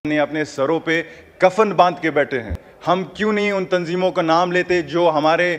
ने अपने सरों पे कफन बांध के बैठे हैं। हम क्यों नहीं उन तंजीमों का नाम लेते जो हमारे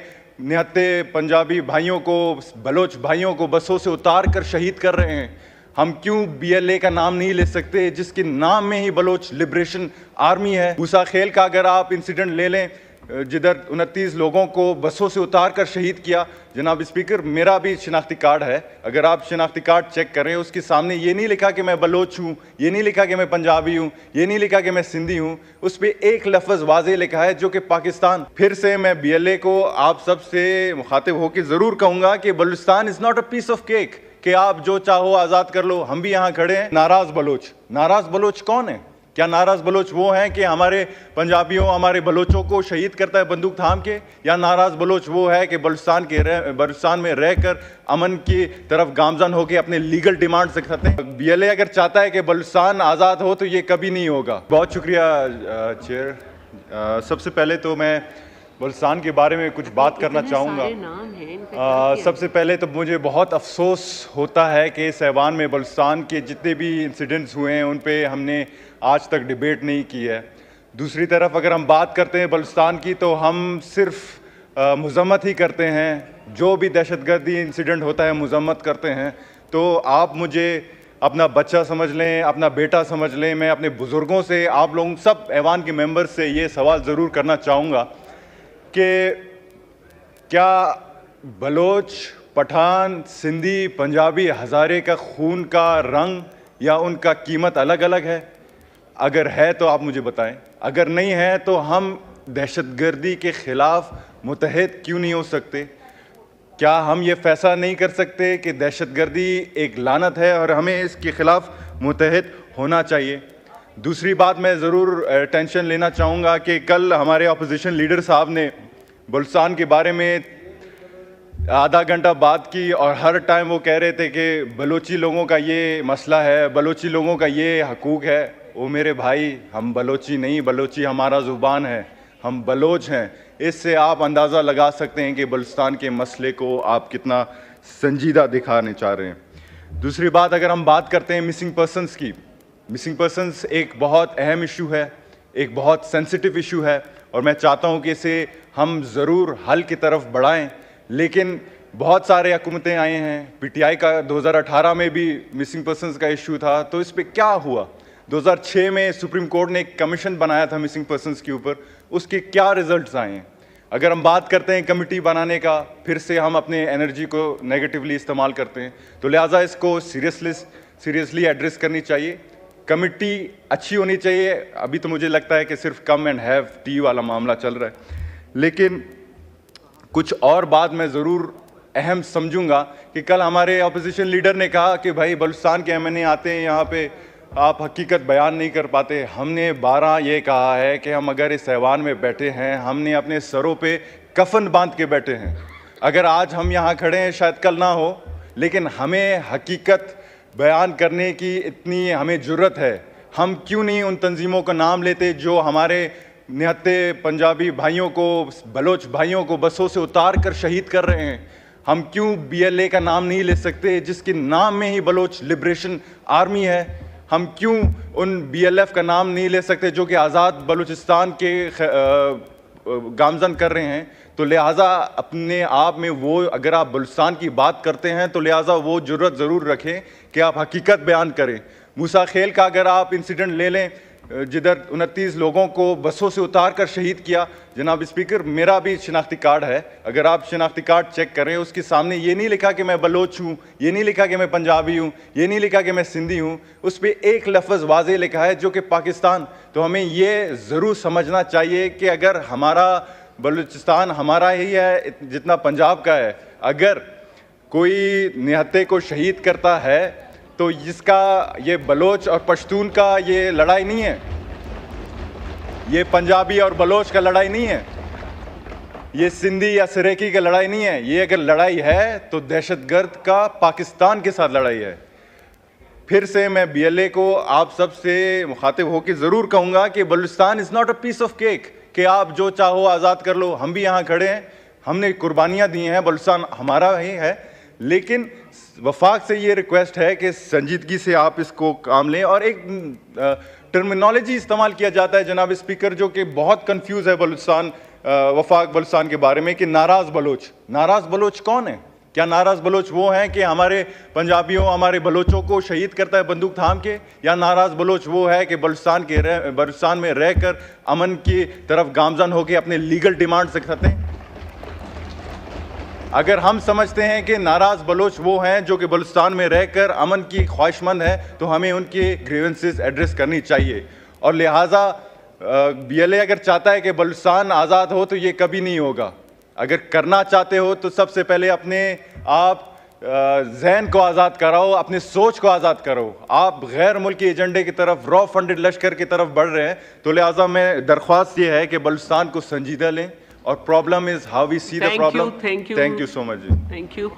निहत्ते पंजाबी भाइयों को, बलोच भाइयों को बसों से उतार कर शहीद कर रहे हैं। हम क्यों बीएलए का नाम नहीं ले सकते जिसके नाम में ही बलोच लिबरेशन आर्मी है। मूसा खेल का अगर आप इंसिडेंट ले लें, जिधर 29 लोगों को बसों से उतार कर शहीद किया। जनाब स्पीकर, मेरा भी शिनाख्ती कार्ड है, अगर आप शिनाख्ती कार्ड चेक करें उसके सामने ये नहीं लिखा कि मैं बलोच हूँ, ये नहीं लिखा कि मैं पंजाबी हूँ, ये नहीं लिखा कि मैं सिंधी हूँ, उस पर एक लफ्ज़ वाज़े लिखा है जो कि पाकिस्तान। फिर से मैं बीएलए को आप सबसे मुखातिब होकर ज़रूर कहूँगा कि Balochistan is not a piece of cake कि आप जो चाहो आज़ाद कर लो। हम भी यहाँ खड़े हैं। नाराज़ बलोच कौन है? क्या नाराज़ बलोच वो हैं कि हमारे पंजाबियों, हमारे बलोचों को शहीद करता है बंदूक थाम के? या नाराज़ बलोच वो है कि बलूचिस्तान में रहकर अमन की तरफ गामजन होकर अपने लीगल डिमांड से करते हैं? बीएलए अगर चाहता है कि बलूचिस्तान आज़ाद हो तो ये कभी नहीं होगा। बहुत शुक्रिया चेयर। सबसे पहले तो मैं बलूचिस्तान के बारे में कुछ बात करना चाहूँगा। सबसे पहले तो मुझे बहुत अफसोस होता है कि इस ऐवान में बलूचिस्तान के जितने भी इंसिडेंट्स हुए हैं उन पे हमने आज तक डिबेट नहीं की है। दूसरी तरफ अगर हम बात करते हैं बलूचिस्तान की तो हम सिर्फ मज़म्मत ही करते हैं। जो भी दहशतगर्दी इंसिडेंट होता है मज़म्मत करते हैं। तो आप मुझे अपना बच्चा समझ लें, अपना बेटा समझ लें। मैं अपने बुज़ुर्गों से, आप लोगों सब ऐवान के मेंबर से ये सवाल ज़रूर करना चाहूँगा कि क्या बलोच, पठान, सिंधी, पंजाबी, हज़ारे का खून का रंग या उनका कीमत अलग अलग है? अगर है तो आप मुझे बताएं। अगर नहीं है तो हम दहशतगर्दी के ख़िलाफ़ मुत्तहिद क्यों नहीं हो सकते? क्या हम ये फैसला नहीं कर सकते कि दहशतगर्दी एक लानत है और हमें इसके ख़िलाफ़ मुत्तहिद होना चाहिए? दूसरी बात मैं ज़रूर टेंशन लेना चाहूँगा कि कल हमारे अपोजिशन लीडर साहब ने बलूचिस्तान के बारे में आधा घंटा बात की और हर टाइम वो कह रहे थे कि बलोची लोगों का ये मसला है, बलोची लोगों का ये हकूक़ है। वो मेरे भाई, हम बलोची नहीं, बलोची हमारा ज़ुबान है, हम बलोच हैं। इससे आप अंदाज़ा लगा सकते हैं कि बलूचिस्तान के मसले को आप कितना संजीदा दिखाने चाह रहे हैं। दूसरी बात, अगर हम बात करते हैं मिसिंग पर्सनस की, मिसिंग पर्सनस एक बहुत अहम इशू है, एक बहुत सेंसिटिव इशू है और मैं चाहता हूँ कि इसे हम ज़रूर हल की तरफ बढ़ाएं। लेकिन बहुत सारे हुकूमतें आए हैं, पीटीआई का 2018 में भी मिसिंग पर्सनस का इशू था, तो इस पर क्या हुआ? 2006 में सुप्रीम कोर्ट ने एक कमीशन बनाया था मिसिंग पर्सनस के ऊपर, उसके क्या रिजल्ट्स आए हैं? अगर हम बात करते हैं कमेटी बनाने का, फिर से हम अपने एनर्जी को नेगेटिवली इस्तेमाल करते हैं, तो लिहाजा इसको सीरियसली एड्रेस करनी चाहिए। कमेटी अच्छी होनी चाहिए। अभी तो मुझे लगता है कि सिर्फ कम एंड हैव टी वाला मामला चल रहा है, लेकिन कुछ और बात मैं ज़रूर अहम समझूंगा कि कल हमारे अपोजिशन लीडर ने कहा कि भाई बलूचिस्तान के एमएनए आते हैं यहाँ पे, आप हकीकत बयान नहीं कर पाते। हमने 12 ये कहा है कि हम अगर इस ऐवान में बैठे हैं, हमने अपने सरों पे कफन बांध के बैठे हैं। अगर आज हम यहाँ खड़े हैं शायद कल ना हो, लेकिन हमें हकीकत बयान करने की इतनी हमें ज़रूरत है। हम क्यों नहीं उन तंजीमों का नाम लेते जो हमारे निहत्ते पंजाबी भाइयों को, बलोच भाइयों को बसों से उतार कर शहीद कर रहे हैं? हम क्यों बीएलए का नाम नहीं ले सकते जिसके नाम में ही बलोच लिबरेशन आर्मी है? हम क्यों उन बीएलएफ का नाम नहीं ले सकते जो कि आज़ाद बलूचिस्तान के गामजन कर रहे हैं? तो लिहाजा अपने आप में वो, अगर आप बलूचिस्तान की बात करते हैं तो लिहाजा वो जुर्रत ज़रूर रखें कि आप हकीकत बयान करें। मूसा खेल का अगर आप इंसिडेंट ले लें, जिधर 29 लोगों को बसों से उतार कर शहीद किया। जनाब स्पीकर, मेरा भी शिनाख्ती कार्ड है, अगर आप शिनाख्ती कार्ड चेक करें उसके सामने ये नहीं लिखा कि मैं बलोच हूँ, ये नहीं लिखा कि मैं पंजाबी हूँ, ये नहीं लिखा कि मैं सिंधी हूँ, उस पर एक लफ्ज़ वाज़े लिखा है जो कि पाकिस्तान। तो हमें ये ज़रूर समझना चाहिए कि अगर हमारा बलूचिस्तान हमारा ही है जितना पंजाब का है, अगर कोई निहत्ते को शहीद करता है तो इसका, ये बलोच और पश्तून का ये लड़ाई नहीं है, ये पंजाबी और बलोच का लड़ाई नहीं है, ये सिंधी या सरेकी का लड़ाई नहीं है। ये अगर लड़ाई है तो दहशतगर्द का पाकिस्तान के साथ लड़ाई है। फिर से मैं बीएलए को आप सब से मुखातिब होकर ज़रूर कहूँगा कि Balochistan is not a piece of cake कि आप जो चाहो आज़ाद कर लो। हम भी यहाँ खड़े हैं, हमने कुर्बानियाँ दी हैं, बलूचिस्तान हमारा ही है, लेकिन वफाक से ये रिक्वेस्ट है कि संजीदगी से आप इसको काम लें। और एक टर्मिनोलॉजी इस्तेमाल किया जाता है जनाब स्पीकर, जो कि बहुत कंफ्यूज है बलूचिस्तान, वफाक बलूचिस्तान के बारे में, कि नाराज़ बलोच। नाराज़ बलोच कौन है? क्या नाराज़ बलोच वो हैं कि हमारे पंजाबियों, हमारे बलोचों को शहीद करता है बंदूक थाम के? या नाराज़ बलोच वो है कि बलूचिस्तान में रहकर अमन की तरफ गामजन होकर अपने लीगल डिमांड रखते हैं? अगर हम समझते हैं कि नाराज़ बलोच वो हैं जो कि बलूचिस्तान में रहकर अमन की ख्वाहिशमंद है, तो हमें उनके ग्रीवेंसेस एड्रेस करनी चाहिए। और लिहाजा BLA अगर चाहता है कि बलूचिस्तान आज़ाद हो, तो ये कभी नहीं होगा। अगर करना चाहते हो तो सबसे पहले अपने आप जहन को आज़ाद कराओ, अपने सोच को आज़ाद करो। आप गैर मुल्की एजेंडे की तरफ, रॉ फंडेड लश्कर की तरफ बढ़ रहे हैं, तो लिहाजा मैं दरख्वास्त ये है कि बलूचिस्तान को संजीदा लें और problem is how we see the problem. Thank you so much ji. Thank you.